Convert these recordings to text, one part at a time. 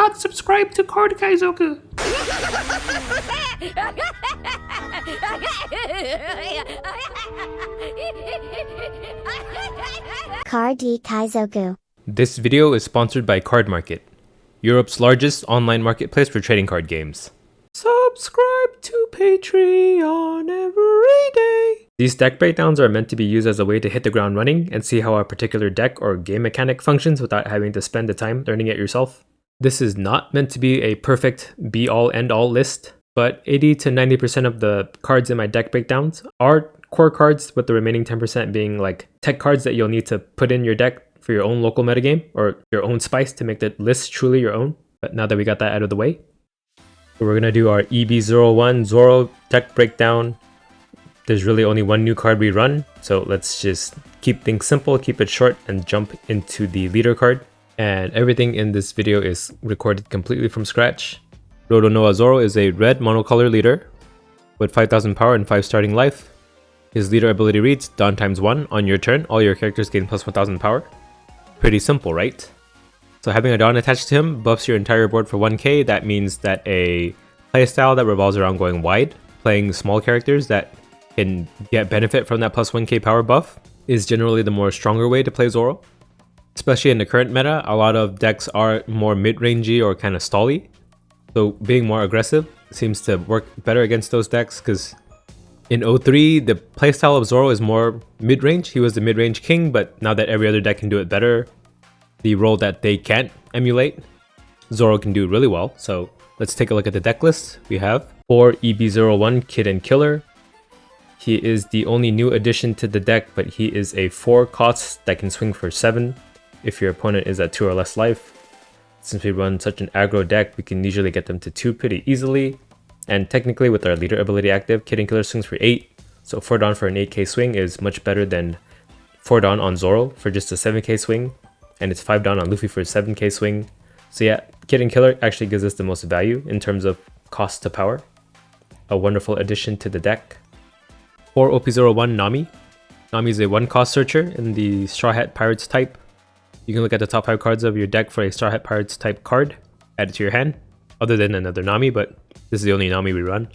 not subscribed to Card Kaizoku. Card Kaizoku. This video is sponsored by Card Market, Europe's largest online marketplace for trading card games. Subscribe to Patreon every day. These deck breakdowns are meant to be used as a way to hit the ground running and see how a particular deck or game mechanic functions without having to spend the time learning it yourself. This is not meant to be a perfect be-all end-all list, but 80 to 90% of the cards in my deck breakdowns are core cards, with the remaining 10% being like tech cards that you'll need to put in your deck for your own local metagame or your own spice to make the list truly your own. But now that we got that out of the way, so we're going to do our EB01 ZORO deck breakdown. There's really only one new card we run, so let's just keep things simple, keep it short, and jump into the leader card. And everything in this video is recorded completely from scratch. Rodo Noa Zoro is a red monocolor leader with 5000 power and 5 starting life. His leader ability reads, Dawn times 1, on your turn, all your characters gain plus 1000 power. Pretty simple, right? So having a Dawn attached to him buffs your entire board for 1k. That means that a playstyle that revolves around going wide, playing small characters that can get benefit from that plus 1k power buff, is generally the more stronger way to play Zoro. Especially in the current meta, a lot of decks are more mid-rangey or kind of stally. So being more aggressive seems to work better against those decks, because in 03, the playstyle of Zoro is more mid-range. He was the mid-range king, but now that every other deck can do it better, the role that they can't emulate, Zoro can do really well. So let's take a look at the deck list. We have for EB01 Kid and Killer. He is the only new addition to the deck, but he is a 4 cost that can swing for 7 if your opponent is at 2 or less life. Since we run such an aggro deck, we can usually get them to 2 pretty easily. And technically with our leader ability active, Kid and Killer swings for 8. So 4 Dawn for an 8k swing is much better than 4 Dawn on Zoro for just a 7k swing. And it's 5 Dawn on Luffy for a 7k swing. So yeah, Kid and Killer actually gives us the most value in terms of cost to power. A wonderful addition to the deck. For OP01 Nami. Nami is a 1 cost searcher in the Straw Hat Pirates type. You can look at the top 5 cards of your deck for a Straw Hat Pirates type card, add it to your hand, other than another Nami, but this is the only Nami we run.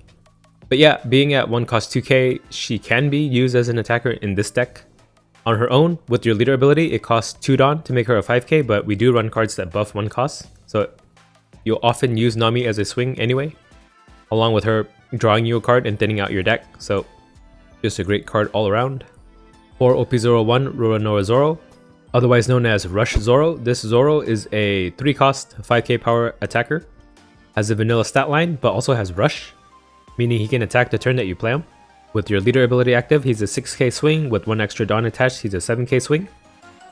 But yeah, being at 1 cost 2k, she can be used as an attacker in this deck. On her own, with your leader ability, it costs 2 Dawn to make her a 5k, but we do run cards that buff 1 cost, so you'll often use Nami as a swing anyway, along with her drawing you a card and thinning out your deck, so just a great card all around. For OP01 Rodo Noa Zoro, otherwise known as Rush Zoro, this Zoro is a 3 cost 5k power attacker, has a vanilla stat line, but also has Rush, meaning he can attack the turn that you play him. With your leader ability active, he's a 6k swing, with 1 extra Dawn attached, he's a 7k swing.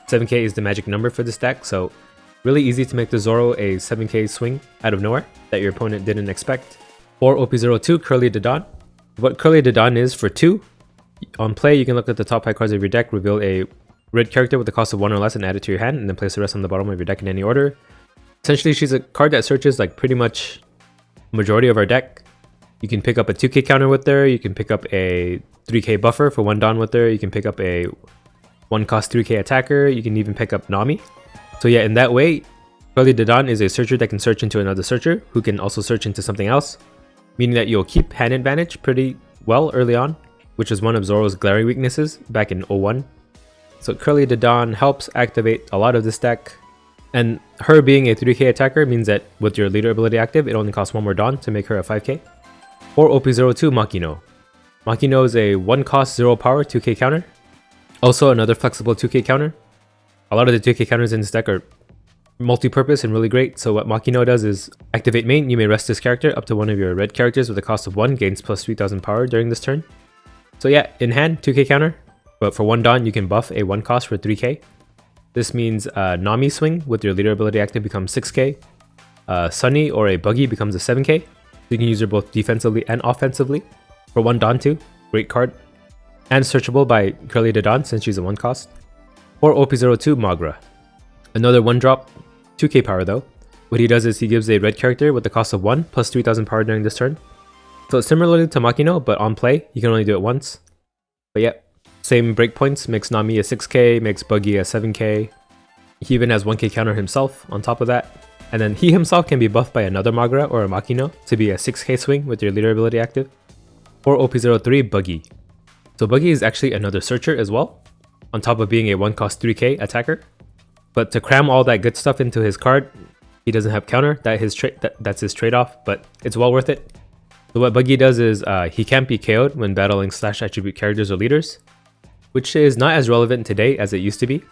7k is the magic number for this deck, so really easy to make the Zoro a 7k swing out of nowhere that your opponent didn't expect. For OP02 Curly de Dawn, what Curly de Dawn is for 2, on play you can look at the top 5 cards of your deck, reveal a red character with a cost of 1 or less and add it to your hand, and then place the rest on the bottom of your deck in any order. Essentially, she's a card that searches like pretty much majority of our deck. You can pick up a 2k counter with her, you can pick up a 3k buffer for 1 Dawn with her, you can pick up a 1 cost 3k attacker, you can even pick up Nami. So yeah, in that way, Curly de Dawn is a searcher that can search into another searcher, who can also search into something else, meaning that you'll keep hand advantage pretty well early on, which is one of Zoro's glaring weaknesses back in 01. So Curly de Dawn helps activate a lot of this deck, and her being a 3k attacker means that with your leader ability active, it only costs 1 more Dawn to make her a 5k. For OP02 Makino. Makino is a 1 cost 0 power 2k counter, also another flexible 2k counter. A lot of the 2k counters in this deck are multi-purpose and really great, so what Makino does is activate main, you may rest this character up to one of your red characters with a cost of 1, gains plus 3000 power during this turn. So yeah, in hand, 2k counter, but for 1 Dawn you can buff a 1 cost for 3k. This means Nami swing with your leader ability active becomes 6k, Sunny or a Buggy becomes a 7k, so you can use her both defensively and offensively. For 1 Dawn too, great card, and searchable by Curly de Dawn since she's a 1 cost. For OP02 Magra, another 1 drop, 2k power though. What he does is he gives a red character with the cost of 1 plus 3000 power during this turn. So similarly to Makino, but on play, you can only do it once. But yeah, same breakpoints, makes Nami a 6k, makes Buggy a 7k. He even has 1k counter himself on top of that. And then he himself can be buffed by another Magra or a Makino to be a 6k swing with your leader ability active. For OP03, Buggy. So Buggy is actually another searcher as well, on top of being a 1 cost 3k attacker. But to cram all that good stuff into his card, he doesn't have counter, that's his trade-off, but it's well worth it. So what Buggy does is he can't be KO'd when battling slash attribute characters or leaders, which is not as relevant today as it used to be,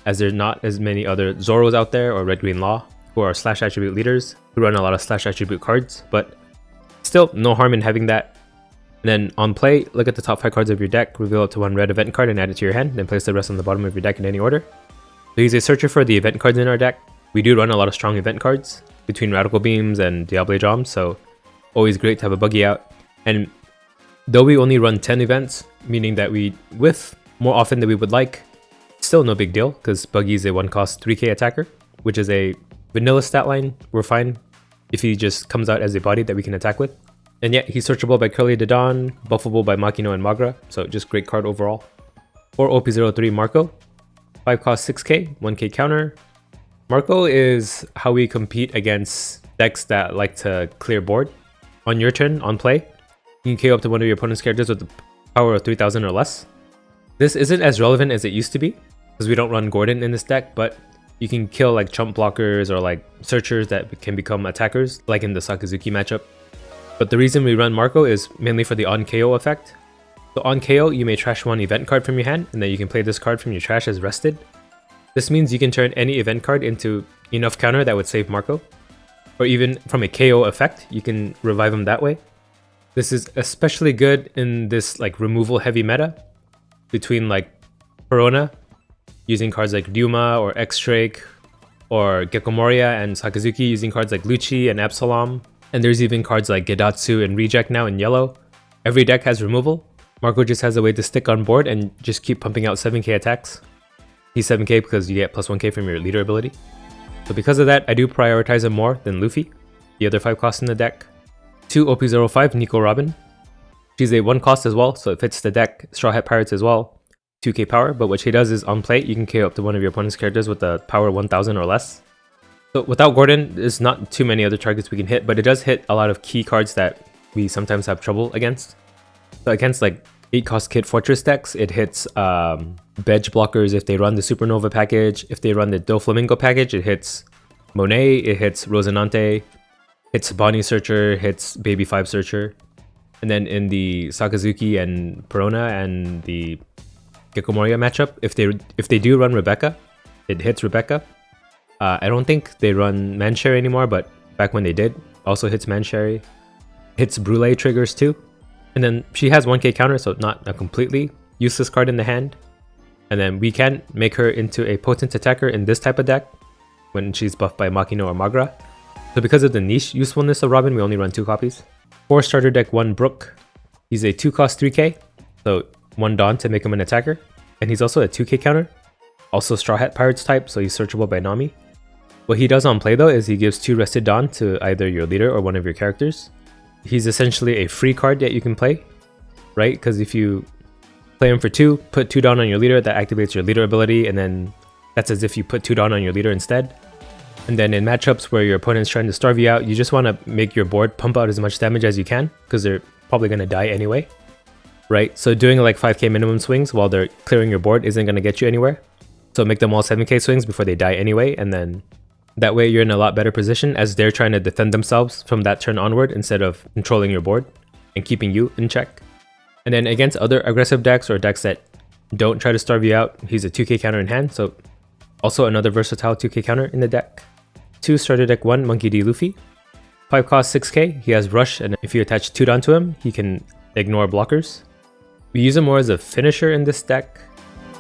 as there's not as many other Zoros out there or Red Green Law who are slash attribute leaders who run a lot of slash attribute cards, but still no harm in having that. And then on play, look at the top 5 cards of your deck, reveal it to 1 red event card and add it to your hand, then place the rest on the bottom of your deck in any order. So he's a searcher for the event cards in our deck. We do run a lot of strong event cards between Radical Beams and Diable Joms, so always great to have a Buggy out. And though we only run 10 events, meaning that we whiff more often than we would like, still no big deal, because Buggy is a 1 cost 3k attacker, which is a vanilla stat line. We're fine if he just comes out as a body that we can attack with. And yet he's searchable by Curly de Dawn, buffable by Makino and Magra, so just great card overall. For OP03, Marco. 5 cost 6k, 1k counter. Marco is how we compete against decks that like to clear board. On your turn, on play, you can KO up to one of your opponent's characters with the power of 3000 or less. This isn't as relevant as it used to be, because we don't run Gordon in this deck, but you can kill like chump blockers or like searchers that can become attackers, like in the Sakazuki matchup. But the reason we run Marco is mainly for the on KO effect. So on KO, you may trash 1 event card from your hand, and then you can play this card from your trash as rested. This means you can turn any event card into enough counter that would save Marco. Or even from a KO effect, you can revive him that way. This is especially good in this like removal heavy meta between like Perona, using cards like Ryuma or X-Drake, or Gecko Moria and Sakazuki using cards like Lucci and Absalom. And there's even cards like Gedatsu and Reject now in yellow. Every deck has removal. Marco just has a way to stick on board and just keep pumping out 7k attacks. He's 7k because you get plus 1k from your leader ability. So because of that, I do prioritize him more than Luffy, the other 5 costs in the deck. 2 OP05, Nico Robin. She's a 1 cost as well, so it fits the deck. Straw Hat Pirates as well, 2k power, but what she does is on play, you can KO up to one of your opponent's characters with a power 1000 or less. So without Gordon, there's not too many other targets we can hit, but it does hit a lot of key cards that we sometimes have trouble against. So against like 8 cost Kid Fortress decks, it hits Bedge blockers if they run the Supernova package. If they run the Doflamingo package, it hits Monet, it hits Rosinante, hits Bonnie Searcher, hits Baby 5 Searcher. And then in the Sakazuki and Perona and the Gecko Moria matchup, if they do run Rebecca, it hits Rebecca. I don't think they run Mancherry anymore, but back when they did, also hits Mancherry. Hits Brule triggers too. And then she has 1k counter, so not a completely useless card in the hand. And then we can make her into a potent attacker in this type of deck when she's buffed by Makino or Magra. So because of the niche usefulness of Robin, we only run 2 copies. 4 starter deck, 1 Brook. He's a 2 cost 3k, so 1 Dawn to make him an attacker. And he's also a 2k counter. Also Straw Hat Pirates type, so he's searchable by Nami. What he does on play though is he gives 2 Rested Dawn to either your leader or one of your characters. He's essentially a free card that you can play, right? Because if you play him for 2, put 2 Dawn on your leader, that activates your leader ability, and then that's as if you put 2 Dawn on your leader instead. And then in matchups where your opponent's trying to starve you out, you just want to make your board pump out as much damage as you can, because they're probably going to die anyway, right? So doing like 5k minimum swings while they're clearing your board isn't going to get you anywhere. So make them all 7k swings before they die anyway, and then that way you're in a lot better position as they're trying to defend themselves from that turn onward instead of controlling your board and keeping you in check. And then against other aggressive decks or decks that don't try to starve you out, he's a 2k counter in hand, so also another versatile 2k counter in the deck. 2 starter deck, 1 Monkey D. Luffy. 5 cost 6k, he has Rush, and if you attach 2 Dawn to him, he can ignore blockers. We use him more as a finisher in this deck.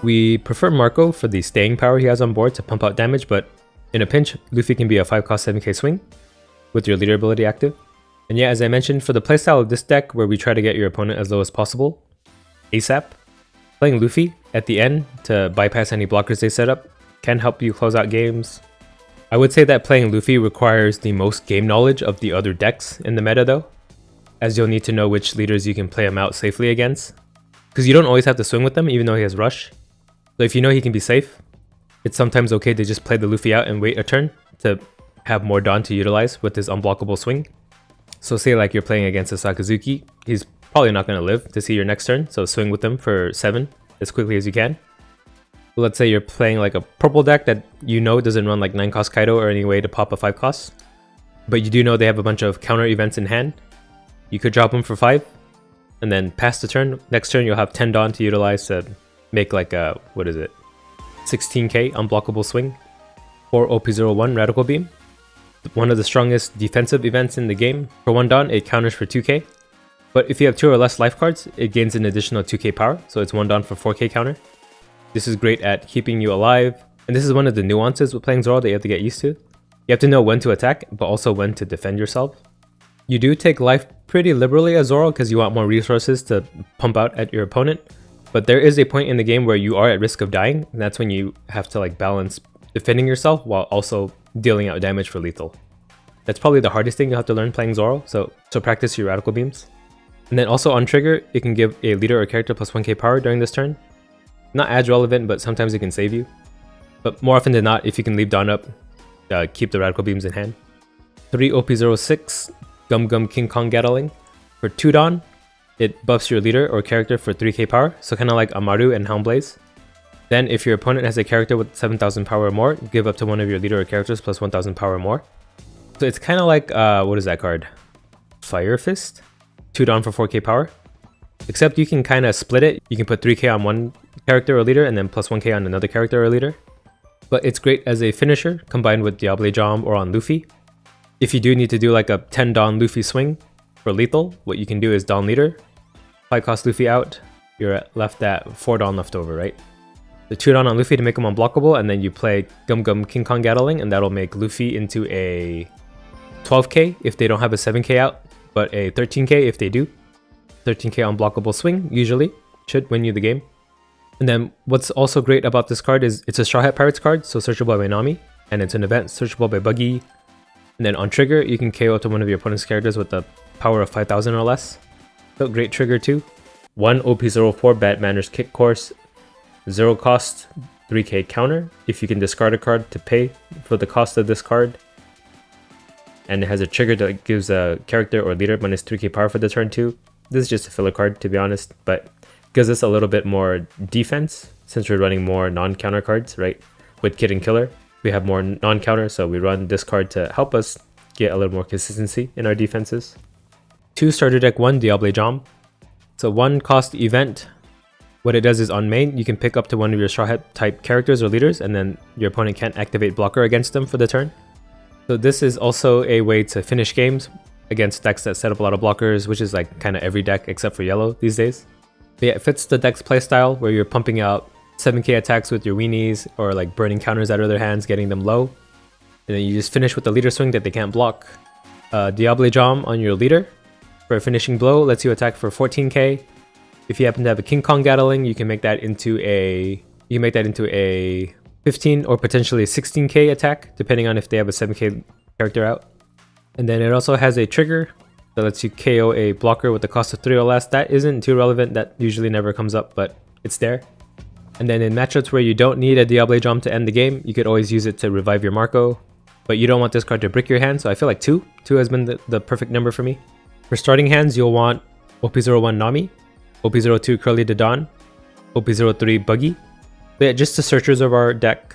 We prefer Marco for the staying power he has on board to pump out damage, but in a pinch, Luffy can be a 5 cost 7k swing with your leader ability active. And yeah, as I mentioned, for the playstyle of this deck where we try to get your opponent as low as possible, ASAP, playing Luffy at the end to bypass any blockers they set up can help you close out games. I would say that playing Luffy requires the most game knowledge of the other decks in the meta though, as you'll need to know which leaders you can play him out safely against. Because you don't always have to swing with them even though he has Rush. So if you know he can be safe, it's sometimes okay to just play the Luffy out and wait a turn to have more Dawn to utilize with his unblockable swing. So say like you're playing against a Sakazuki, he's probably not going to live to see your next turn, so swing with him for 7 as quickly as you can. Let's say you're playing like a purple deck that you know doesn't run like 9 cost Kaido or any way to pop a 5 cost, but you do know they have a bunch of counter events in hand. You could drop them for 5 and then pass the turn. Next turn you'll have 10 Dawn to utilize to make like a, 16k unblockable swing. Or OP01 Radical Beam, one of the strongest defensive events in the game. For 1 Dawn, it counters for 2k, but if you have 2 or less life cards, it gains an additional 2k power, so it's 1 Dawn for 4k counter. This is great at keeping you alive, and this is one of the nuances with playing Zoro that you have to get used to. You have to know when to attack, but also when to defend yourself. You do take life pretty liberally as Zoro because you want more resources to pump out at your opponent, but there is a point in the game where you are at risk of dying, and that's when you have to like balance defending yourself while also dealing out damage for lethal. That's probably the hardest thing you have to learn playing Zoro, so practice your radical beams. And then also on trigger, it can give a leader or character plus 1k power during this turn. Not as relevant, but sometimes it can save you. But more often than not, if you can leave Dawn up, keep the radical beams in hand. 3 OP06 Gum Gum King Kong Gatling. For 2 Dawn, it buffs your leader or character for 3k power, so kind of like Amaru and Helmblaze. Then if your opponent has a character with 7,000 power or more, give up to one of your leader or characters plus 1,000 power or more. So it's kind of like, what is that card? Fire Fist? 2 Dawn for 4k power. Except you can kind of split it. You can put 3k on one character or leader and then plus 1k on another character or leader. But it's great as a finisher combined with Diable Jam or on Luffy. If you do need to do like a 10 Dawn Luffy swing for lethal, what you can do is Dawn leader, 5 cost Luffy out, you're left at 4 Dawn left over, right? The 2 Dawn on Luffy to make him unblockable, and then you play Gum Gum King Kong Gatling, and that'll make Luffy into a 12k if they don't have a 7k out, but a 13k if they do. 13k unblockable swing usually should win you the game. And then what's also great about this card is it's a Straw Hat Pirates card, so searchable by Nami, and it's an event searchable by Buggy. And then on trigger, you can KO to one of your opponent's characters with a power of 5,000 or less. So great trigger too. 1 OP04 Bad Manners Kick Course. 0 cost, 3k counter if you can discard a card to pay for the cost of this card. And it has a trigger that gives a character or leader minus 3k power for the turn too. This is just a filler card to be honest, but gives us a little bit more defense since we're running more non-counter cards, right? With Kid and Killer, we have more non-counter, so we run this card to help us get a little more consistency in our defenses. 2 starter deck 1 Diable Jam. So 1 cost event. What it does is on main, you can pick up to one of your Straw Hat type characters or leaders, and then your opponent can't activate blocker against them for the turn. So this is also a way to finish games against decks that set up a lot of blockers, which is like kind of every deck except for yellow these days. But yeah, it fits the deck's playstyle where you're pumping out 7k attacks with your weenies or like burning counters out of their hands, getting them low. And then you just finish with the leader swing that they can't block. Diable Jam on your leader for a finishing blow lets you attack for 14k. If you happen to have a King Kong Gatling, you can make that into a 15 or potentially a 16k attack, depending on if they have a 7k character out. And then it also has a trigger that lets you KO a blocker with the cost of 3 or less. That isn't too relevant, that usually never comes up, but it's there. And then in matchups where you don't need a Diable Jam to end the game, you could always use it to revive your Marco. But you don't want this card to brick your hand, so I feel like 2 has been the perfect number for me. For starting hands, you'll want OP01 Nami, OP02 Curly de Dawn, OP03 Buggy. But yeah, just the searchers of our deck.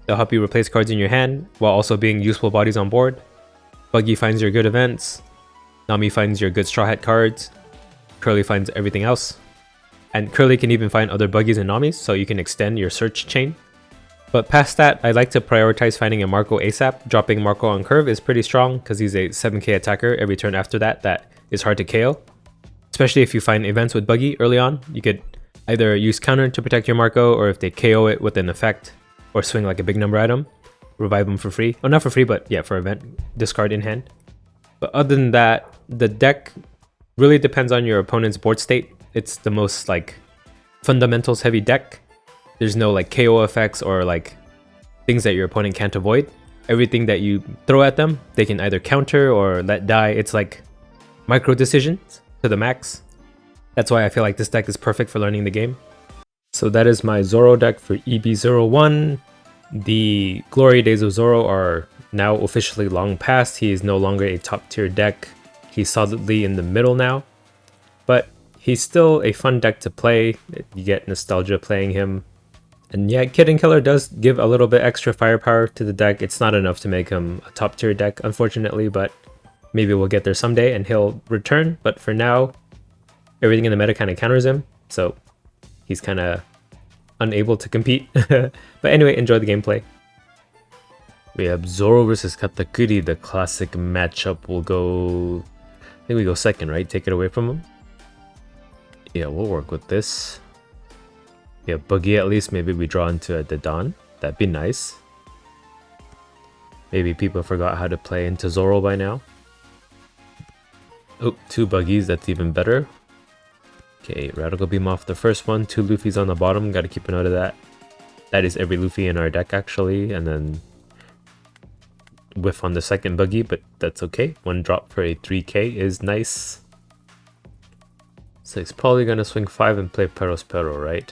They'll help you replace cards in your hand while also being useful bodies on board. Buggy finds your good events. Nami finds your good Straw Hat cards. Curly finds everything else. And Curly can even find other Buggies and Namis, so you can extend your search chain. But past that, I like to prioritize finding a Marco ASAP. Dropping Marco on curve is pretty strong because he's a 7k attacker every turn after that is hard to KO. Especially if you find events with Buggy early on, you could either use counter to protect your Marco, or if they KO it with an effect, or swing like a big number item, revive them for free. Oh, not for free, but yeah, for event, discard in hand. But other than that, the deck really depends on your opponent's board state. It's the most like fundamentals heavy deck. There's no like KO effects or like things that your opponent can't avoid. Everything that you throw at them, they can either counter or let die. It's like micro decisions to the max. That's why I feel like this deck is perfect for learning the game. So that is my Zoro deck for EB01. The glory days of Zoro are now officially long past. He is no longer a top tier deck. He's solidly in the middle now, but he's still a fun deck to play. You get nostalgia playing him. And yeah, Kid and Killer does give a little bit extra firepower to the deck. It's not enough to make him a top tier deck, unfortunately, but maybe we'll get there someday and he'll return. But for now, everything in the meta kind of counters him, so he's kind of unable to compete. But anyway, enjoy the gameplay. We have Zoro versus Katakuri, the classic matchup. We'll go... I think we go second, right? Take it away from him. Yeah, we'll work with this. Yeah, Boogie at least. Maybe we draw into the Dawn. That'd be nice. Maybe people forgot how to play into Zoro by now. Oh, 2 Buggies. That's even better. Okay, Radical Beam off the first one. 2 Luffys on the bottom. Gotta keep a note of that. That is every Luffy in our deck, actually. And then whiff on the second Buggy, but that's okay. 1 drop for a 3k is nice. So he's probably gonna swing 5 and play Perospero, right?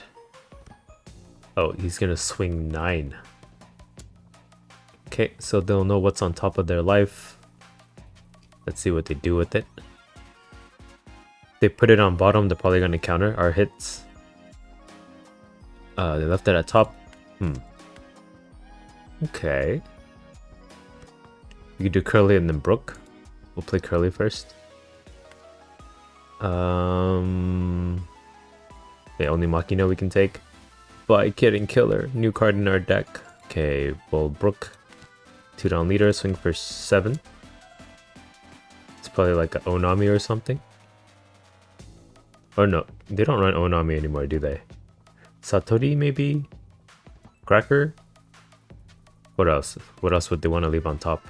Oh, he's gonna swing 9. Okay, so they'll know what's on top of their life. Let's see what they do with it. They put it on bottom, they're probably gonna counter our hits. They left it at top. Okay. We could do Curly and then Brook. We'll play Curly first. The only Makino we can take. By Kid and Killer, new card in our deck. Okay, well, Brook, 2 down leader, swing for 7. It's probably like an Onami or something. Or no, they don't run Onami anymore, do they? Satori maybe? Cracker? What else? What else would they want to leave on top?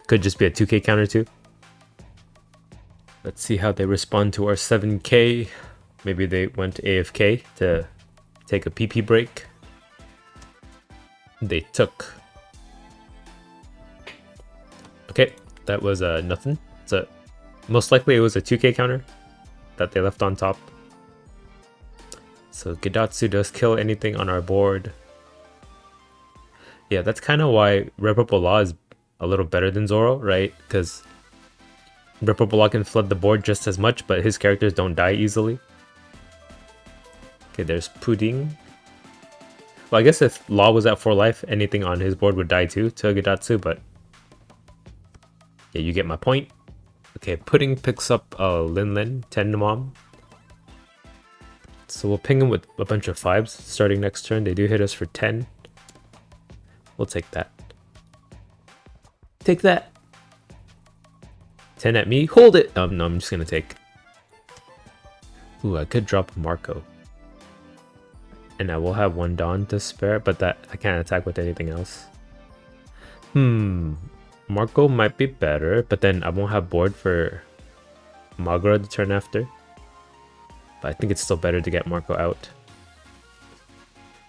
Could just be a 2k counter too. Let's see how they respond to our 7k. Maybe they went to AFK to take a PP break. They took. Okay, that was nothing. So most likely it was a 2k counter that they left on top. So Gedatsu does kill anything on our board. Yeah, that's kind of why Red Purple Law is a little better than Zoro, right? Because Red Purple Law can flood the board just as much, but his characters don't die easily. Okay, there's Pudding. Well, I guess if Law was at 4 life, anything on his board would die too to Gedatsu, but yeah, you get my point. Okay, Pudding picks up Lin, 10 Mom. So we'll ping him with a bunch of 5s starting next turn. They do hit us for 10. We'll take that. Take that. 10 at me. Hold it! No, I'm just gonna take. Ooh, I could drop Marco. And I will have 1 Dawn to spare, but that I can't attack with anything else. Marco might be better, but then I won't have board for Magra the turn after. But I think it's still better to get Marco out.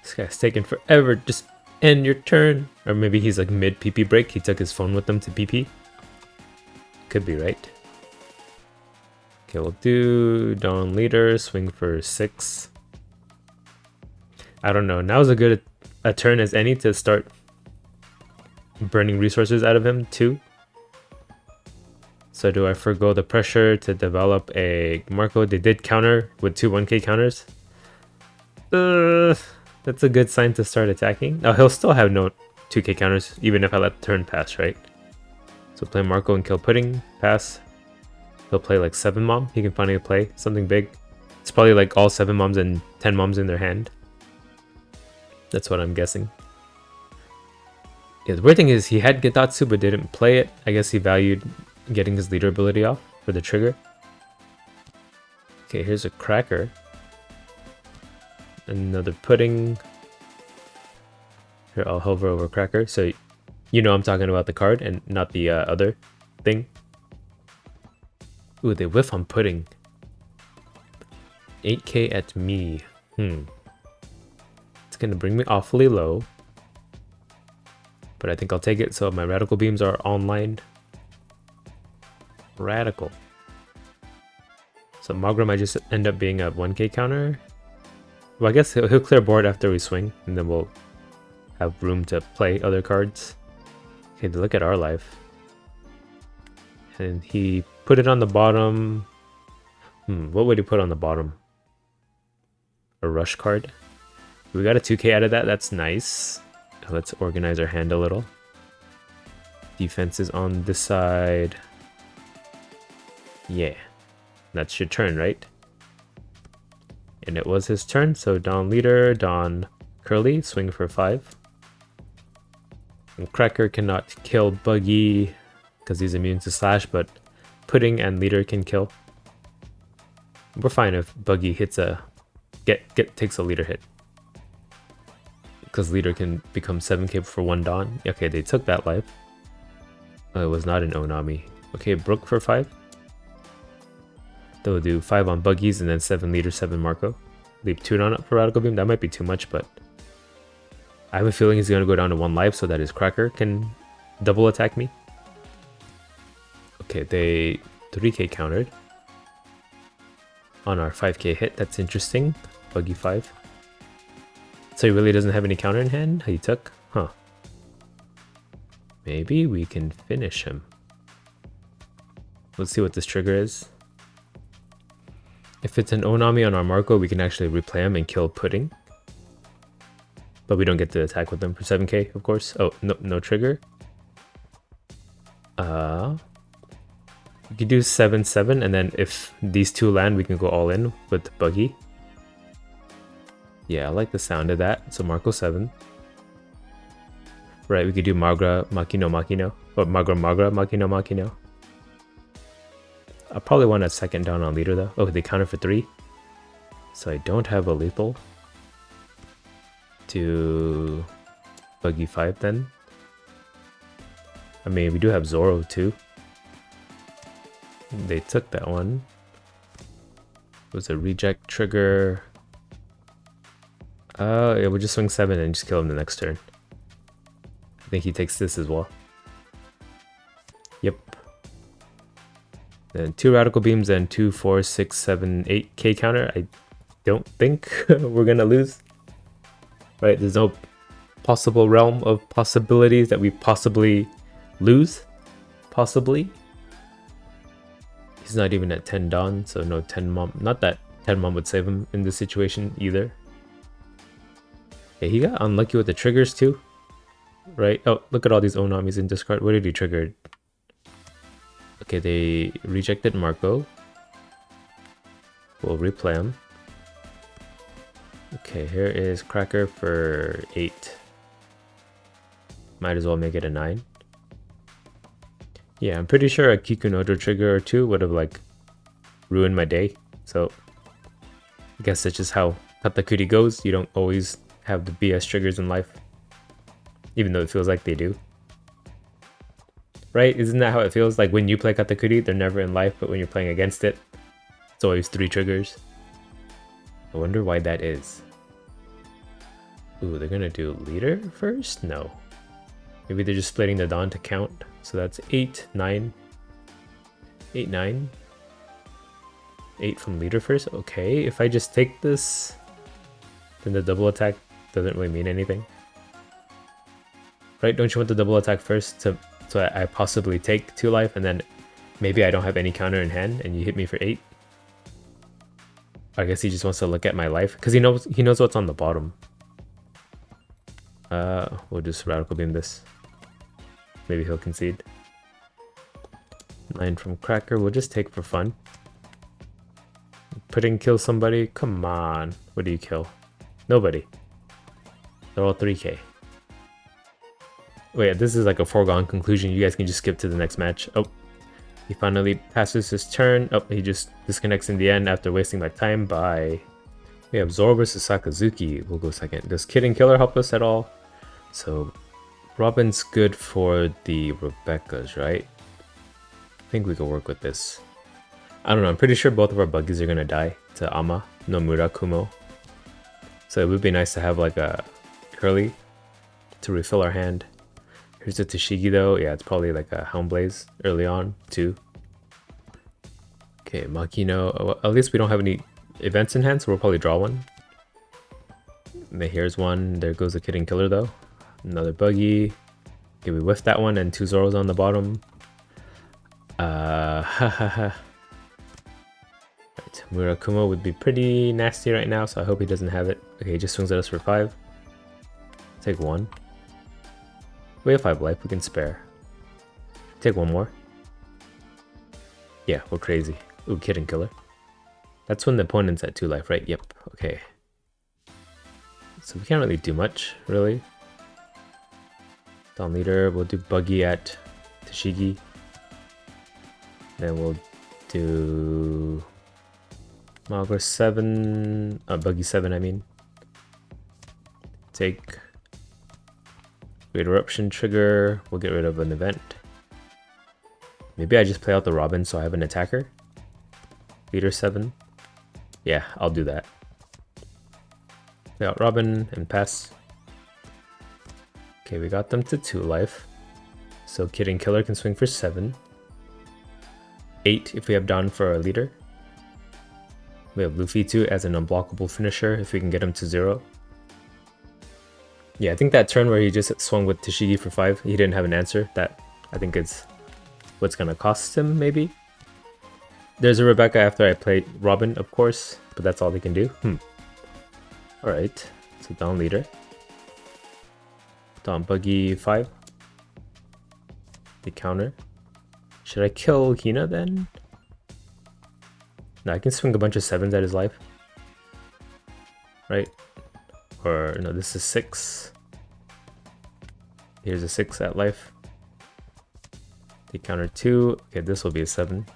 This guy's taking forever. Just end your turn. Or maybe he's like mid PP break. He took his phone with him to PP. Could be, right? Okay, we'll do Dawn Leader, swing for 6. I don't know. Now's a good a turn as any to start burning resources out of him too. So do I forgo the pressure to develop a Marco? They did counter with 2 1k counters. That's a good sign to start attacking. Now he'll still have no 2k counters even if I let the turn pass, right? So play Marco and kill Pudding, pass. He'll play like 7 Mom. He can finally play something big. It's probably like all 7 Moms and 10 Moms in their hand. That's what I'm guessing. Yeah, the weird thing is he had Gedatsu but didn't play it. I guess he valued getting his leader ability off for the trigger. Okay, here's a Cracker. Another Pudding. Here, I'll hover over Cracker. So you know I'm talking about the card and not the other thing. Ooh, they whiff on Pudding. 8k at me. It's gonna bring me awfully low. But I think I'll take it, so my Radical Beams are online. Radical. So Magra might just end up being a 1k counter. Well, I guess he'll clear board after we swing, and then we'll have room to play other cards. Okay, look at our life. And he put it on the bottom. What would he put on the bottom? A rush card. We got a 2k out of that. That's nice. Let's organize our hand a little. Defense is on this side. Yeah. That's your turn, right? And it was his turn. So Don Leader, Don Curly, swing for 5. And Cracker cannot kill Buggy because he's immune to Slash, but Pudding and Leader can kill. We're fine if Buggy hits takes a Leader hit. Because Leader can become 7k for 1 Dawn. Okay, they took that life. Oh, it was not an Onami. Okay, Brook for 5. They'll do 5 on Buggies and then 7 Leader, 7 Marco. Leave 2 on up for Radical Beam. That might be too much, but I have a feeling he's going to go down to 1 life so that his Cracker can double attack me. Okay, they 3k countered on our 5k hit. That's interesting. Buggy 5. So he really doesn't have any counter in hand? He took? Huh. Maybe we can finish him. Let's see what this trigger is. If it's an Onami on our Marco, we can actually replay him and kill Pudding. But we don't get to attack with him for 7k, of course. Oh, no trigger. We could do 7-7, and then if these 2 land, we can go all in with Buggy. Yeah, I like the sound of that. So Marco 7. Right, we could do Magra, Makino. Or Magra, Makino. I probably want a second down on Leader though. Oh, they counter for 3. So I don't have a lethal. To Buggy 5 then. I mean, we do have Zoro too. They took that one. It was a reject trigger. Yeah, we'll just swing 7 and just kill him the next turn. I think he takes this as well. Yep. Then 2 Radical Beams and 2, 4, 6, 7, 8k counter. I don't think we're gonna lose. Right, there's no possible realm of possibilities that we possibly lose. Possibly. He's not even at 10 Dawn, so no 10 Mom. Not that 10 Mom would save him in this situation either. Yeah, he got unlucky with the triggers too. Right? Oh, look at all these Onamis in discard. What did he trigger? Okay, they rejected Marco. We'll replay him. Okay, here is Cracker for 8. Might as well make it a 9. Yeah, I'm pretty sure a Kikunojo trigger or 2 would have like ruined my day. So I guess that's just how Katakuri goes. You don't always have the BS triggers in life. Even though it feels like they do. Right? Isn't that how it feels? Like when you play Katakuri, they're never in life, but when you're playing against it, it's always 3 triggers. I wonder why that is. Ooh, they're gonna do Leader first? No. Maybe they're just splitting the Dawn to count. So that's 8, 9. 8, 9. 8 from Leader first? Okay, if I just take this, then the double attack doesn't really mean anything. Right? Don't you want the double attack first so I possibly take 2 life and then maybe I don't have any counter in hand and you hit me for 8? I guess he just wants to look at my life because he knows what's on the bottom. We'll just Radical Beam this. Maybe he'll concede. 9 from Cracker, we'll just take for fun. Pudding kill somebody? Come on. What do you kill? Nobody. They're all 3k. Wait, this is like a foregone conclusion. You guys can just skip to the next match. Oh, he finally passes his turn. Oh, he just disconnects in the end after wasting my time. Bye. We have Zoro versus Sakazuki. We'll go second. Does Kid and Killer help us at all? So, Robin's good for the Rebecca's, right? I think we can work with this. I don't know. I'm pretty sure both of our buggies are going to die to Ama, Nomura, Kumo. So it would be nice to have like a Curly to refill our hand. Here's a Tashigi though. Yeah, it's probably like a Houndblaze early on too. Okay, Makino. Oh, at least we don't have any events in hand, so we'll probably draw one. And then here's one. There goes the Kid and Killer though. Another buggy. Okay, we whiffed that one and 2 Zoros on the bottom. Right, Murakumo would be pretty nasty right now, so I hope he doesn't have it. Okay, he just swings at us for 5. Take 1. We have 5 life, we can spare. Take 1 more. Yeah, we're crazy. Ooh, Kidding Killer. That's when the opponent's at 2 life, right? Yep, okay. So we can't really do much, really. Down leader, we'll do Buggy at Tashigi. Then we'll do Magra 7, Buggy 7 I mean. Take Great Eruption trigger, we'll get rid of an event. Maybe I just play out the Robin so I have an attacker. Leader 7. Yeah, I'll do that. Play out Robin and pass. Okay, we got them to 2 life. So Kidding Killer can swing for 7. 8 if we have Dawn for our leader. We have Luffy too as an unblockable finisher if we can get him to 0. Yeah, I think that turn where he just swung with Tashigi for 5, he didn't have an answer. That I think is what's gonna cost him, maybe. There's a Rebecca after I played Robin, of course, but that's all they can do. Alright, so down leader. Down Buggy 5. The counter. Should I kill Hina then? No, I can swing a bunch of 7s at his life. Right? Or no, this is 6. Here's a 6 at life. They counter 2. Okay, this will be a 7.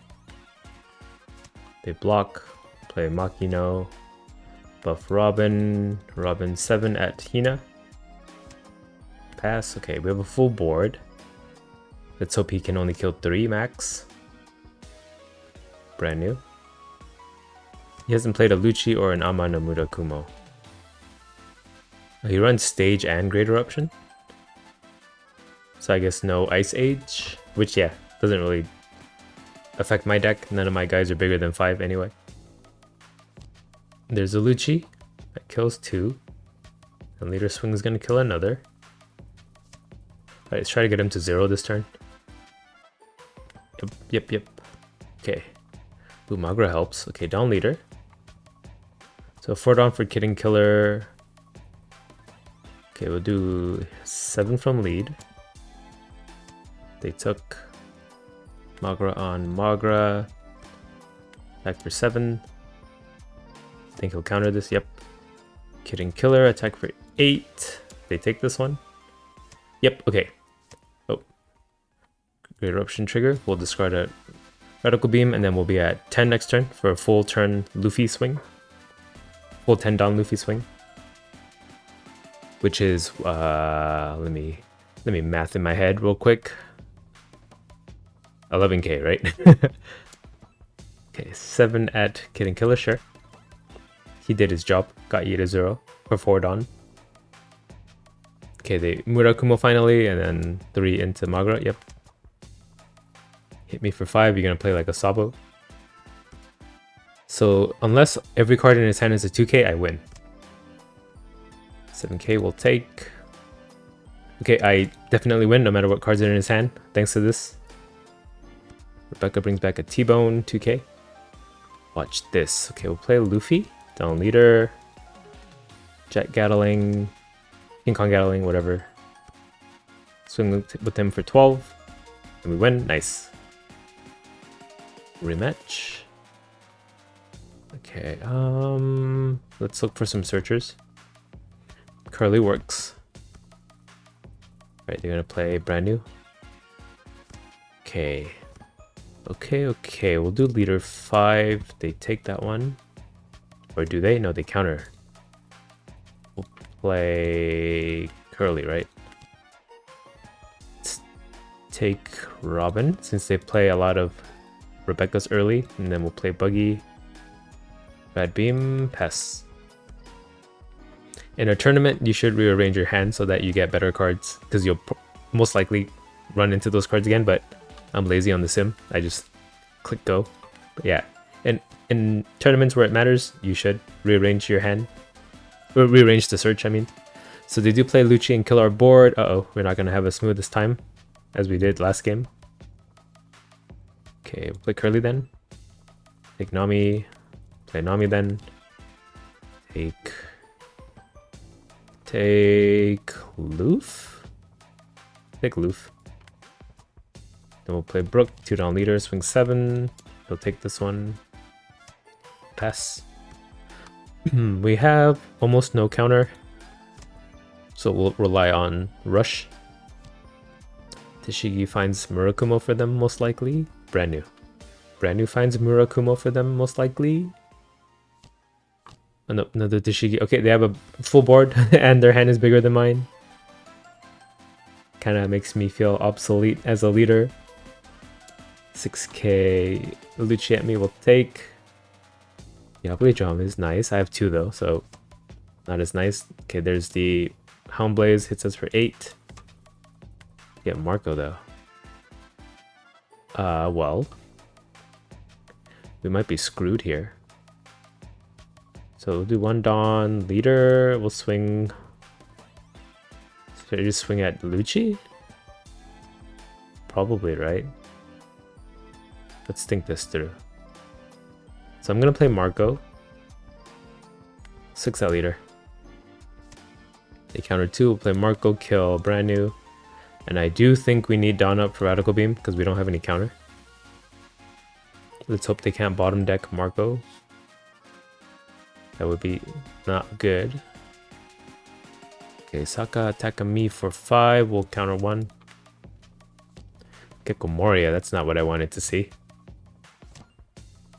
They block. Play Makino. Buff Robin. Robin 7 at Hina. Pass. Okay, we have a full board. Let's hope he can only kill 3 max. Brand new. He hasn't played a Lucci or an Amano Murakumo. He runs Stage and Great Eruption. So I guess no Ice Age. Which, yeah, doesn't really affect my deck. None of my guys are bigger than 5 anyway. There's a Lucci. That kills 2. And Leader Swing is going to kill another. Alright, let's try to get him to 0 this turn. Yep. Okay. Ooh, Magra helps. Okay, down leader. So 4 down for Kidding Killer. Okay, we'll do 7 from lead. They took Magra on Magra. Attack for 7. I think he'll counter this. Yep. Kidding Killer, attack for 8. They take this one. Yep, okay. Oh. Great Eruption trigger. We'll discard a Radical Beam, and then we'll be at 10 next turn for a full turn Luffy swing. Full 10 down Luffy swing. Which is, let me math in my head real quick. 11k, right? Okay, 7 at Kidding Killer, sure. He did his job, got you to 0 for 4 down. Okay, they Murakumo finally, and then 3 into Magra, yep. Hit me for 5, you're gonna play like a Sabo. So, unless every card in his hand is a 2k, I win. 7k will take. Okay, I definitely win no matter what cards are in his hand, thanks to this. Rebecca brings back a T-Bone, 2k. Watch this. Okay, we'll play Luffy, down leader. Jet Gatling, King Kong Gatling, whatever. Swing with him for 12. And we win, nice. Rematch. Okay, let's look for some searchers. Curly works. Right, they're gonna play brand new. Okay. Okay, we'll do leader 5. They take that one. Or do they? No, they counter. We'll play Curly, right? Let's take Robin, since they play a lot of Rebecca's early, and then we'll play Buggy. Bad Beam, pass. In a tournament, you should rearrange your hand so that you get better cards, because you'll most likely run into those cards again, but I'm lazy on the sim. I just click go. But yeah, and in tournaments where it matters, you should rearrange your hand. Or rearrange the search, I mean. So they do play Lucci and kill our board. Uh-oh, we're not gonna have a smooth this time, as we did last game. Okay, we'll play Curly then. Take Nami. Play Nami then. Take Loof? Take Loof. Then we'll play Brook, 2 down leader, swing 7. He'll take this one. Pass. We have almost no counter, so we'll rely on Rush. Tashigi finds Murakumo for them, most likely. Brand new. Brand new finds Murakumo for them, most likely. Oh, no, another Tashigi. Okay, they have a full board and their hand is bigger than mine. Kinda makes me feel obsolete as a leader. 6k Lucci at me will take. Diablo Drum is nice. I have 2 though, so not as nice. Okay, there's the Hound Blaze, hits us for 8. Get Marco though. Well, we might be screwed here. So we'll do 1 Dawn leader. We'll swing. Should I just swing at Lucci? Probably, right? Let's think this through. So I'm gonna play Marco. 6 at leader. They counter 2. We'll play Marco, kill brand new. And I do think we need Dawn up for Radical Beam because we don't have any counter. Let's hope they can't bottom deck Marco. That would be not good. Okay, Saka attacking me for 5. We'll counter 1. Gecko Moria, that's not what I wanted to see.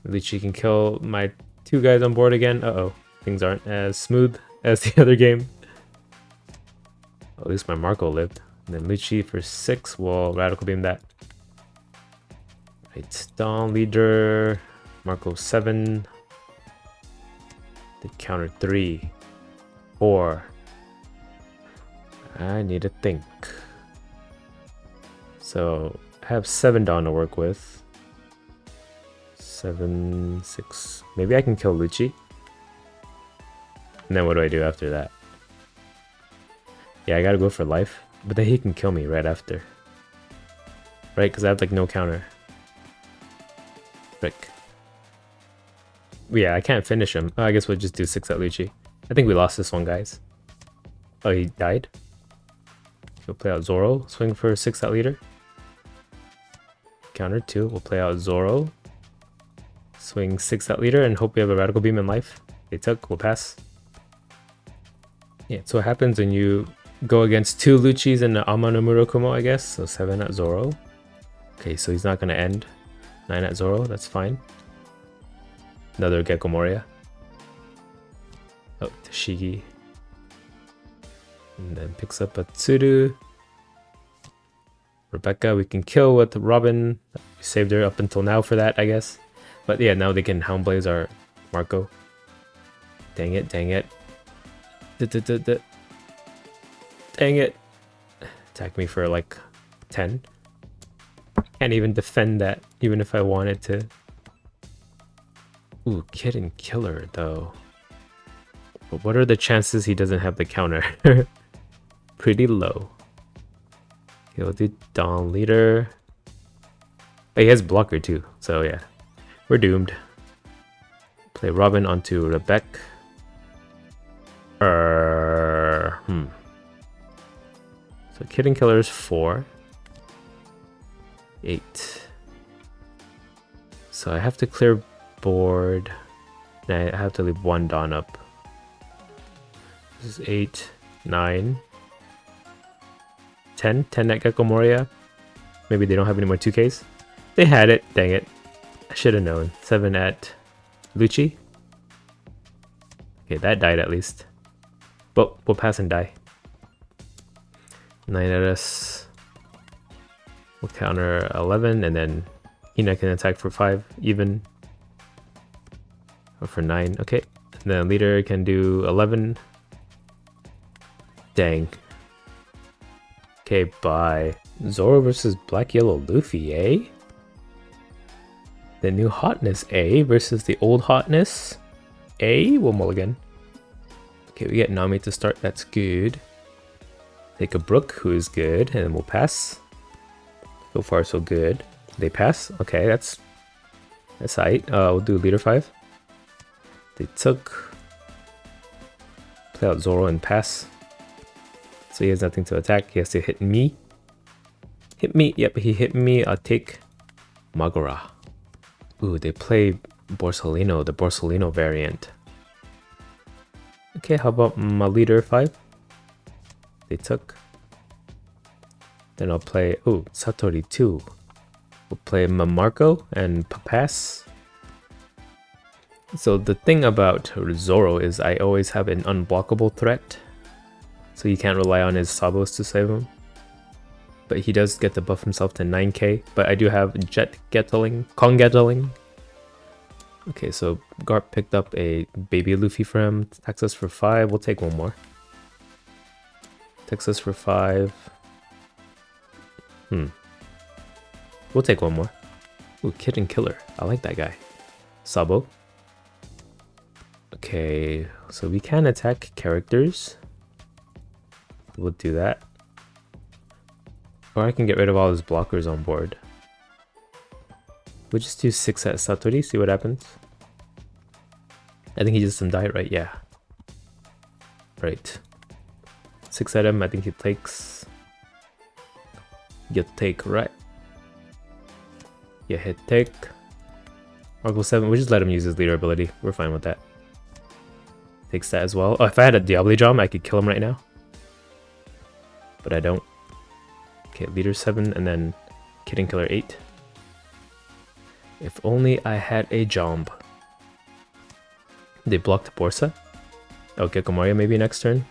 At least she can kill my 2 guys on board again. Uh-oh, things aren't as smooth as the other game. At least my Marco lived. And then Lucci for 6 will Radical Beam that. Right, Dawn leader, Marco 7. They counter 3, 4. I need to think. So I have 7 Dawn to work with. 7, 6. Maybe I can kill Lucci. And then what do I do after that? Yeah, I gotta go for life. But then he can kill me right after. Right? Because I have like no counter. Frick. Yeah, I can't finish him. Oh, I guess we'll just do 6 at Lucci. I think we lost this one, guys. Oh, he died? We'll play out Zoro. Swing for 6 at leader. Counter 2. We'll play out Zoro. Swing 6 at leader and hope we have a Radical Beam in life. They took. We'll pass. Yeah, so what happens when you go against 2 Luccis and an Amano Murakumo, I guess. So 7 at Zoro. Okay, so he's not going to end. 9 at Zoro. That's fine. Another Gecko Moria. Oh, Tashigi. And then picks up a Tsuru. Rebecca, we can kill with Robin. We saved her up until now for that, I guess. But yeah, now they can Hound Blaze our Marco. Dang it, dang it. Dang it. Attack me for like 10. Can't even defend that, even if I wanted to. Ooh, Kid and Killer though. But what are the chances he doesn't have the counter? Pretty low. Okay, we'll do Dawn leader. Oh, he has blocker too, so yeah. We're doomed. Play Robin onto Rebecca. So Kid and Killer is 4. 8. So I have to clear board. And I have to leave 1 Dawn up. This is 8, 9, 10. 10 at Gecko Moria. Maybe they don't have any more 2Ks. They had it. Dang it. I should have known. 7 at Lucci. Okay, that died at least. But we'll pass and die. 9 at us. We'll counter 11 and then Hina can attack for 5 even. Or for 9. Okay. And then leader can do 11. Dang. Okay, bye. Zoro versus Black Yellow Luffy, eh? The new hotness, eh? Versus the old hotness, eh? We'll mulligan. Okay, we get Nami to start. That's good. Take a Brook, who is good, and then we'll pass. So far, so good. They pass? Okay, that's aight. We'll do leader 5. They took. Play out Zoro and pass. So he has nothing to attack. He has to hit me. Hit me. Yep, he hit me. I'll take Magura. Ooh, they play Borsalino, the Borsalino variant. Okay, how about my leader 5? They took. Then I'll play, oh, Satori 2. We'll play Mamarco and Papas. So the thing about Zoro is I always have an unblockable threat. So you can't rely on his Sabos to save him. But he does get to buff himself to 9k. But I do have Kong Gatling. Okay, so Garp picked up a baby Luffy for him. Attacks us for 5. We'll take one more. Attacks us for 5. We'll take one more. Ooh, Kid and Killer. I like that guy. Sabo. Okay, so we can attack characters. We'll do that. Or I can get rid of all his blockers on board. We'll just do 6 at Satori, see what happens. I think he just some die, right? Yeah. Right. 6 at him, I think he takes. You take, right? Yeah, hit take. Oracle 7, we'll just let him use his leader ability. We're fine with that. Takes that as well. Oh, if I had a Diablo Jam, I could kill him right now. But I don't. Okay, leader 7 and then Kid and Killer 8. If only I had a Jomb. They blocked Borsa. Oh, Gecko Mario maybe next turn.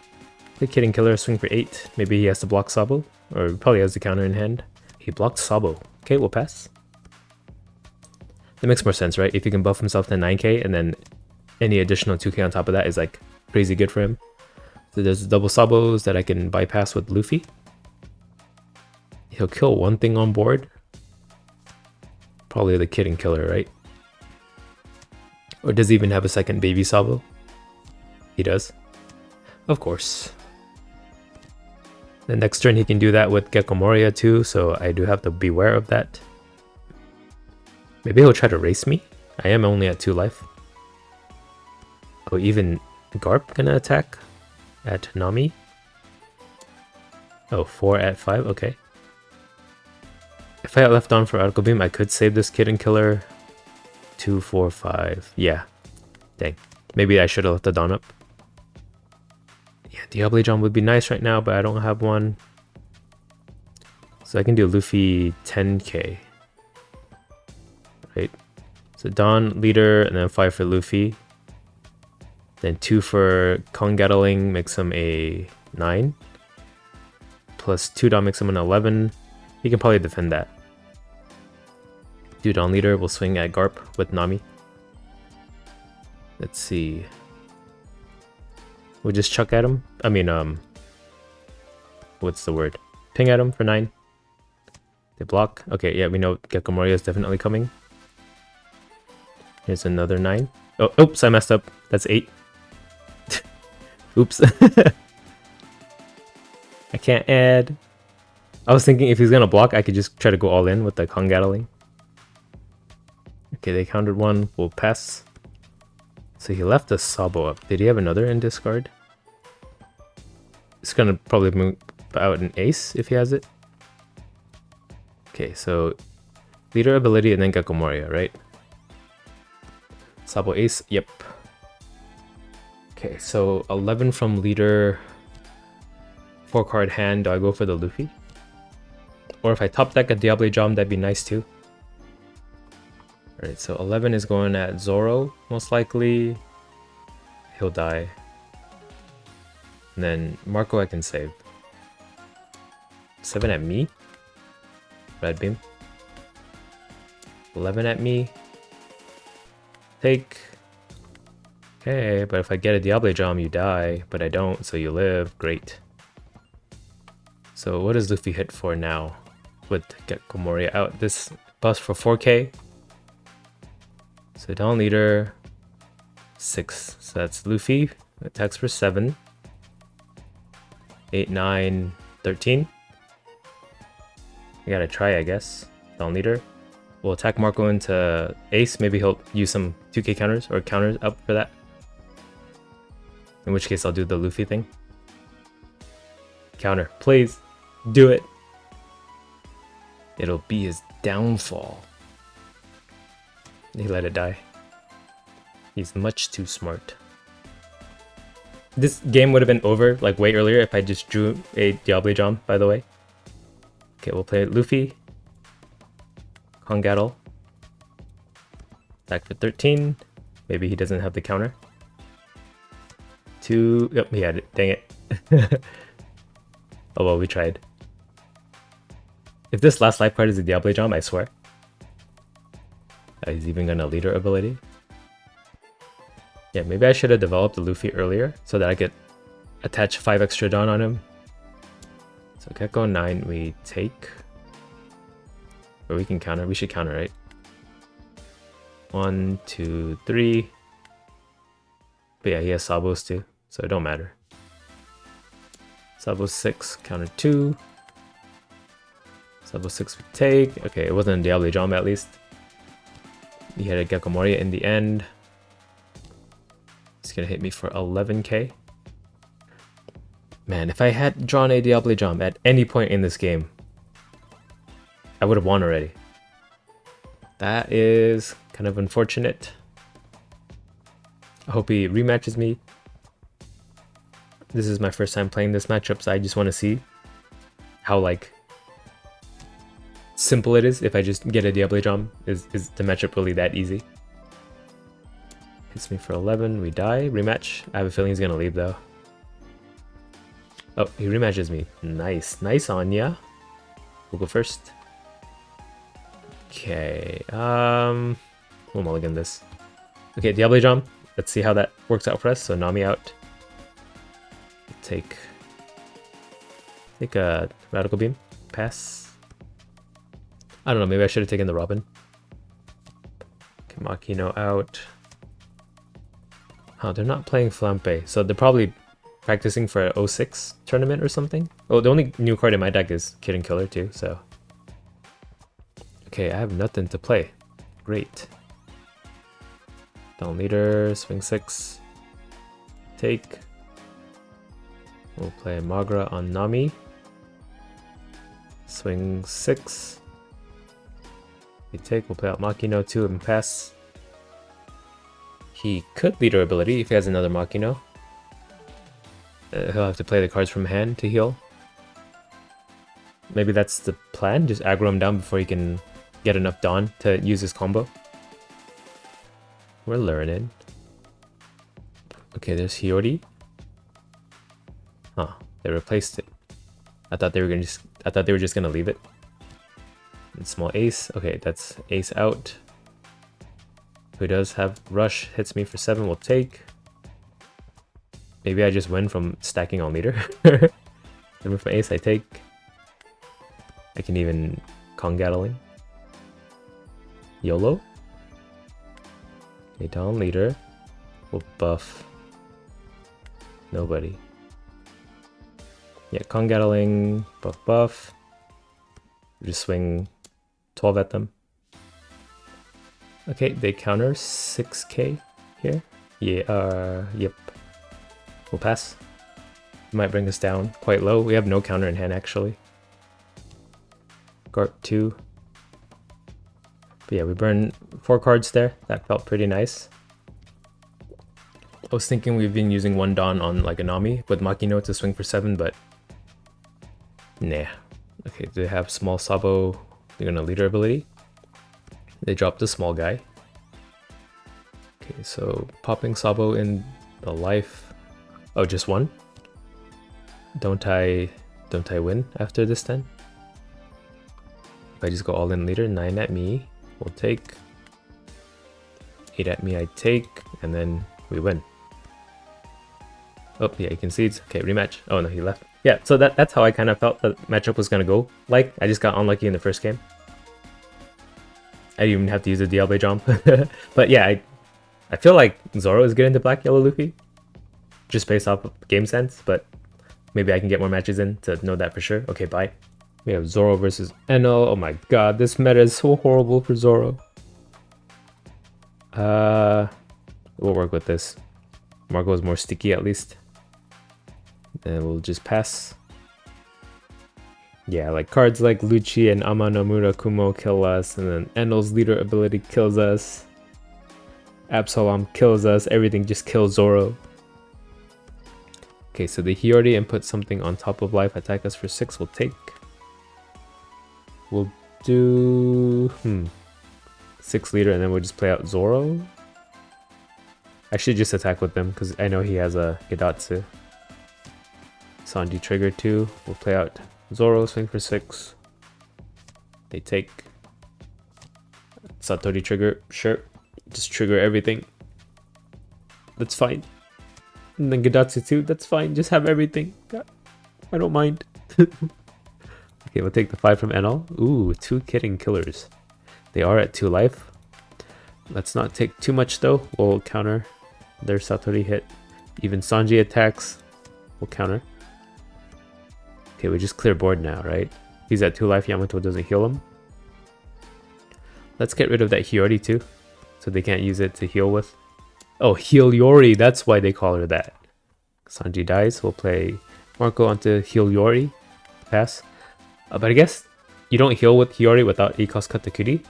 The Kid and Killer swing for 8. Maybe he has to block Sabo. Or probably has the counter in hand. He blocked Sabo. Okay, we'll pass. That makes more sense, right? If he can buff himself to 9k and then any additional 2k on top of that is like crazy good for him. So there's double Sabos that I can bypass with Luffy. He'll kill one thing on board. Probably the Kid and Killer, right? Or does he even have a second baby Sabo? He does. Of course. The next turn he can do that with Gecko Moria too, so I do have to beware of that. Maybe he'll try to race me. I am only at 2 life. Oh, even Garp gonna attack at Nami. Oh, 4 at 5, okay. If I had left on for Article Beam, I could save this Kid and Killer. 2, 4, 5. Yeah. Dang. Maybe I should have left the Dawn up. Yeah, Diablo Jam would be nice right now, but I don't have one. So I can do Luffy 10k. Right. So Dawn, leader, and then 5 for Luffy. Then 2 for Kong Gatling makes him a 9. Plus 2 Dawn makes him an 11. He can probably defend that. Dawn leader will swing at Garp with Nami. Let's see. We'll just chuck at him. I mean, what's the word? Ping at him for 9. They block. Okay, yeah, we know Gecko Moria is definitely coming. Here's another 9. Oh, oops, I messed up. That's 8. Oops. I can't add. I was thinking if he's gonna block, I could just try to go all in with the Kong Gatling. Okay, they countered 1. We'll pass. So he left a Sabo up. Did he have another in discard? It's gonna probably move out an ace if he has it. Okay, so leader ability and then Gecko Moria, right? Sabo ace, yep. Okay, so 11 from leader, 4 card hand. Do I go for the Luffy? Or if I top deck a Diablo Jam, that'd be nice too. Alright, so 11 is going at Zoro, most likely. He'll die. And then Marco I can save. 7 at me. Red beam. 11 at me. Take. Okay, but if I get a Diablo Jam, you die. But I don't, so you live. Great. So what does Luffy hit for now? With Gecko Moria out. This buffs for 4k. So down leader 6. So that's Luffy. Attacks for 7. 8, 9, 13. I gotta try, I guess. Down leader. We'll attack Marco into ace. Maybe he'll use some 2k counters or counters up for that. In which case I'll do the Luffy thing. Counter, please. Do it. It'll be his downfall. He let it die. He's much too smart. This game would have been over like way earlier if I just drew a Diable Jam, by the way. Okay, we'll play Luffy. Kongatl. Attack for 13. Maybe he doesn't have the counter. 2. Yep, he had it. Dang it. Oh well, we tried. If this last life card is a Diable Jam, I swear. He's even gonna leader ability. Yeah, maybe I should have developed the Luffy earlier so that I could attach 5 extra Dawn on him. So Gecko 9, we take. Or we can counter. We should counter, right? 1, 2, 3. But yeah, he has Sabos too, so it don't matter. Sabos 6, counter 2. Sabos 6 we take. Okay, it wasn't a Diable Jam at least. He had a Gecko Moria in the end. It's gonna hit me for 11k. Man, if I had drawn a Diable Jam at any point in this game, I would have won already. That is kind of unfortunate. I hope he rematches me. This is my first time playing this matchup, so I just want to see how like simple it is if I just get a Diable Jam. Is the matchup really that easy? Hits me for 11, we die. Rematch. I have a feeling he's gonna leave though. Oh, he rematches me. Nice. Nice on ya. We'll go first. Okay, we'll mulligan this. Okay, Diable Jam. Let's see how that works out for us. So Nami out. Take a Radical Beam. Pass. I don't know, maybe I should have taken the Robin. Okay, Makino out. Huh, they're not playing Flampe, so they're probably practicing for an 06 tournament or something. Oh, the only new card in my deck is Kid and Killer too, so. Okay, I have nothing to play. Great. Down leader, swing 6. Take. We'll play Magra on Nami. Swing 6. We take, we'll play out Makino 2 and pass. He could leader ability if he has another Makino. He'll have to play the cards from hand to heal. Maybe that's the plan, just aggro him down before he can get enough Dawn to use his combo. We're learning. Okay, there's Hiyori. Huh, they replaced it. I thought they were just gonna leave it. And small ace. Okay, that's ace out. Who does have rush? Hits me for 7. We'll take. Maybe I just win from stacking on leader. Remember from ace, I take. I can even Kongatling. YOLO. Okay, down leader. We'll buff. Nobody. Yeah, Kongatling, buff. Just swing 12 at them. Okay, they counter 6k here. Yeah, yep. We'll pass. Might bring us down quite low. We have no counter in hand actually. Guard 2. But yeah, we burned 4 cards there. That felt pretty nice. I was thinking we've been using 1 Dawn on like a Nami with Makino to swing for 7, but nah. Okay, they have small Sabo. They're gonna leader ability. They dropped the small guy. Okay, so popping Sabo in the life. Oh, just 1? Don't I win after this then? If I just go all in leader, 9 at me, we'll take. 8 at me, I take, and then we win. Oh yeah, he concedes. Okay, rematch. Oh no, he left. Yeah, so that's how I kind of felt the matchup was gonna go. Like, I just got unlucky in the first game. I didn't even have to use a Diable Jam. But yeah, I feel like Zoro is good into Black Yellow Luffy. Just based off of game sense, but Maybe I can get more matches in to know that for sure. Okay, bye. We have Zoro versus Enel. Oh my god, this meta is so horrible for Zoro. We'll work with this. Marco is more sticky at least. And we'll just pass. Yeah, like cards like Lucci and Amanomura Kumo kill us, and then Enel's leader ability kills us. Absalom kills us, everything just kills Zoro. Okay, so the Hiyori input something on top of life, attack us for 6, we'll take. We'll do 6 leader and then we'll just play out Zoro. I should just attack with them because I know he has a Gidatsu. Sanji trigger 2, we'll play out Zoro, swing for 6. They take. Satori trigger, sure. Just trigger everything. That's fine. And then Gidatsu too, that's fine. Just have everything. I don't mind. Okay, we'll take the 5 from Enel. Ooh, 2 kidding killers. They are at 2 life. Let's not take too much though. We'll counter their Satori hit. Even Sanji attacks. We'll counter. Okay, we just clear board now, right? He's at 2 life, Yamato doesn't heal him. Let's get rid of that Hiyori too, so they can't use it to heal with. Oh, Heal Yori, that's why they call her that. Sanji dies, we'll play Marco onto Heal Yori. Pass. But I guess you don't heal with Hiyori without 8 cost Katakuri.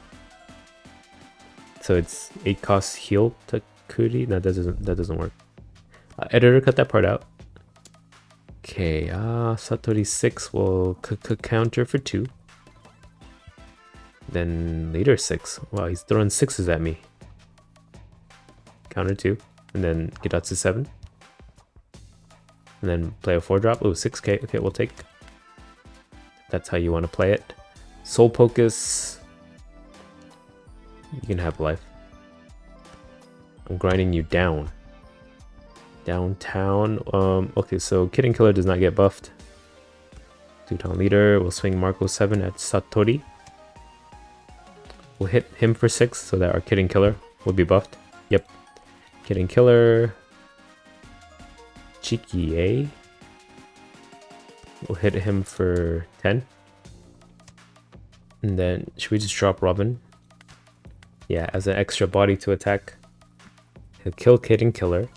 So it's 8 cost heal Takuri. No, that doesn't work. Editor, cut that part out. Okay, Satori 6 will counter for 2. Then leader 6. Wow, he's throwing 6s at me. Counter 2. And then Gidatsu 7. And then play a 4-drop. Oh, 6k. Okay, we'll take. That's how you want to play it. Soul Pocus. You can have life. I'm grinding you down. Downtown. Okay, so Kidding Killer does not get buffed. 2-town leader. We'll swing Marco 7 at Satori. We'll hit him for 6 so that our Kidding Killer will be buffed. Yep. Kidding Killer. Cheeky, eh? We'll hit him for 10. And then, should we just drop Robin? Yeah, as an extra body to attack. He'll kill Kidding Killer.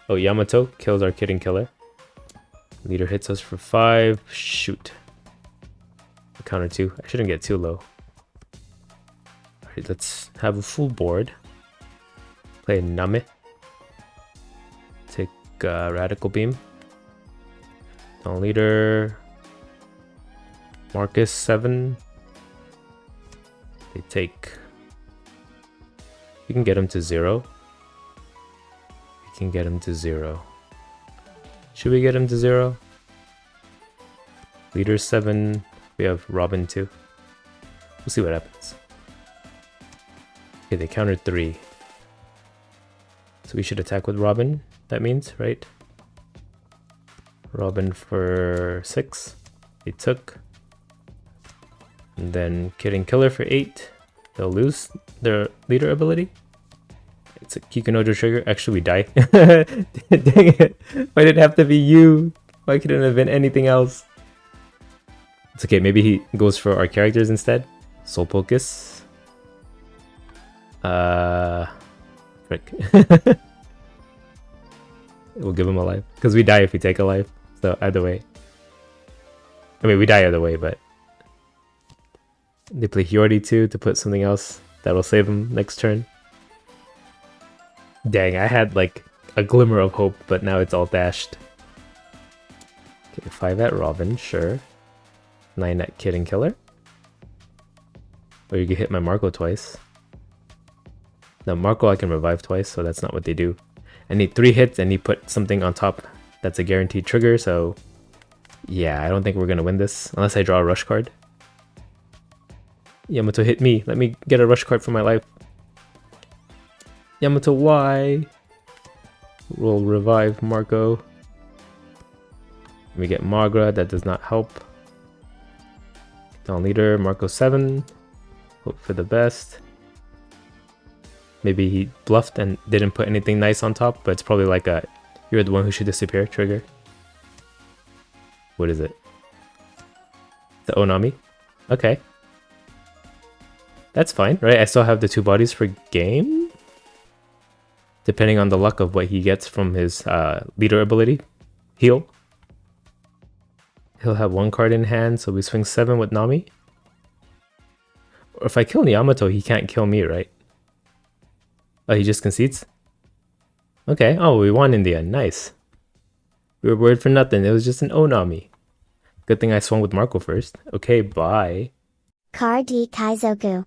Oh, Yamato kills our Kidding Killer. Leader hits us for 5. Shoot. Counter 2. I shouldn't get too low. Alright, let's have a full board. Play Name. Take Radical Beam. Down leader. Marcus 7. They take. You can get him to 0. We can get him to 0. Should we get him to 0? Leader 7. We have Robin 2. We'll see what happens. Okay, they countered 3. So we should attack with Robin, that means, right? Robin for 6. They took. And then Kidding Killer for 8. They'll lose their leader ability. It's a Kikunojo trigger. Actually, we die. Dang it. Why did it have to be you? Why couldn't it have been anything else? It's okay. Maybe he goes for our characters instead. Soul Pocus. Frick. We'll give him a life. Because we die if we take a life. So either way. I mean, we die either way, but... They play Hiyori too to put something else that'll save him next turn. Dang, I had like a glimmer of hope, but now it's all dashed. Okay, 5 at Robin, sure. 9 at Kidding Killer. Or you can hit my Marco twice. Now Marco I can revive twice, so that's not what they do. I need 3 hits and he put something on top that's a guaranteed trigger, so... Yeah, I don't think we're gonna win this, unless I draw a rush card. Yamato hit me. Let me get a rush card for my life. Yamato, why? We'll revive Marco. We get Magra. That does not help. Down leader, Marco 7. Hope for the best. Maybe he bluffed and didn't put anything nice on top, but it's probably like a you're the one who should disappear trigger. What is it? The Onami? Okay. That's fine, right? I still have the 2 bodies for game? Depending on the luck of what he gets from his leader ability. Heal. He'll have 1 card in hand, so we swing 7 with Nami. Or if I kill Yamato, he can't kill me, right? Oh, he just concedes? Okay, oh, we won in the end. Nice. We were worried for nothing. It was just an Onami. Good thing I swung with Marco first. Okay, bye. Card D Kaizoku.